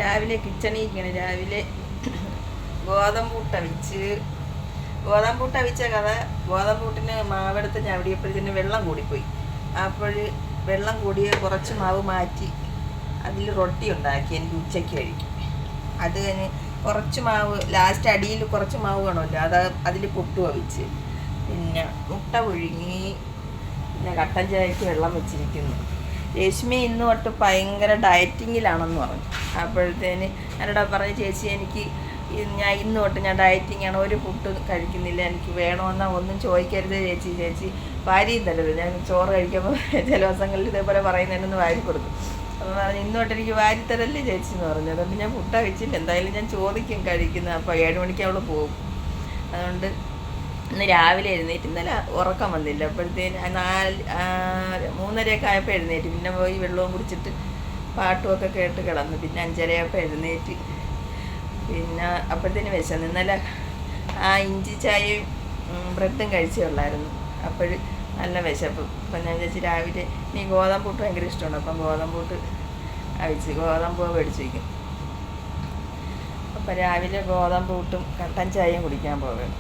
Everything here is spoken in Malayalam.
രാവിലെ കിച്ചണിരിക്കണം. രാവിലെ ഗോതമ്പൂട്ട വെച്ച കഥ. ഗോതമ്പൂട്ടിന് മാവെടുത്ത് ഞവടിയപ്പോഴത്തേന് വെള്ളം കൂടിപ്പോയി. അപ്പോൾ വെള്ളം കൂടിയ കുറച്ച് മാവ് മാറ്റി അതിൽ റൊട്ടി ഉണ്ടാക്കി എനിക്ക് ഉച്ചയ്ക്ക് കഴിക്കും. അത് കഴിഞ്ഞ് കുറച്ച് മാവ് ലാസ്റ്റ് അടിയിൽ കുറച്ച് മാവ് വേണമല്ലോ, അതിൽ പുട്ട് വെച്ച്, പിന്നെ മുട്ട പുഴുങ്ങി, പിന്നെ കട്ടൻ ചായക്ക് വെള്ളം വെച്ചിരിക്കുന്നു. രശ്മി ഇന്ന് തൊട്ട് ഭയങ്കര ഡയറ്റിങ്ങിലാണെന്ന് പറഞ്ഞു. അപ്പോഴത്തേന് എന്നോട് പറഞ്ഞു, ചേച്ചി എനിക്ക് ഇന്ന് തൊട്ട് ഞാൻ ഡയറ്റിങ്ങാണ്, ഒരു ഫുഡ് കഴിക്കുന്നില്ല, എനിക്ക് വേണമെന്നാൽ ഒന്നും ചോദിക്കരുത് ചേച്ചി വാരിയും തരരുത്. ഞാൻ ചോറ് കഴിക്കുമ്പോൾ ചില ദിവസങ്ങളിൽ ഇതേപോലെ പറയുന്നതിനൊന്ന് വാരി കൊടുക്കും. അപ്പോൾ പറഞ്ഞു, ഇന്ന് തൊട്ട് എനിക്ക് വാരിത്തരല്ലേ ചേച്ചി എന്ന് പറഞ്ഞു. അതുകൊണ്ട് ഞാൻ ഫുഡ് കഴിച്ചില്ല, എന്തായാലും ഞാൻ ചോദിക്കും കഴിക്കുന്നത്. അപ്പോൾ 7 മണിക്ക് അവൾ പോകും. അതുകൊണ്ട് ഇന്ന് രാവിലെ എഴുന്നേറ്റ്, ഇന്നലെ ഉറക്കം വന്നില്ല. അപ്പോഴത്തേന് 3:30 ആയപ്പോൾ എഴുന്നേറ്റ്, പിന്നെ പോയി വെള്ളവും കുടിച്ചിട്ട് പാട്ടുമൊക്കെ കേട്ട് കിടന്നു. പിന്നെ 5:30 ആയപ്പോൾ എഴുന്നേറ്റ്, പിന്നെ അപ്പോഴത്തേന് വിശന്നു. ഇന്നലെ ഇഞ്ചി ചായയും ബ്രെഡും കഴിച്ചേ ഉള്ളായിരുന്നു. അപ്പോൾ നല്ല വിശപ്പ്. അപ്പം ഞാൻ വിചാരിച്ച് രാവിലെ ഇനി ഗോതമ്പൂട്ട് ഭയങ്കര ഇഷ്ടമാണ്. അപ്പം ഗോതമ്പൂട്ട് ഗോതമ്പ് മേടിച്ച് വയ്ക്കും. അപ്പം രാവിലെ ഗോതമ്പൂട്ടും കട്ടൻ ചായയും കുടിക്കാൻ പോകും.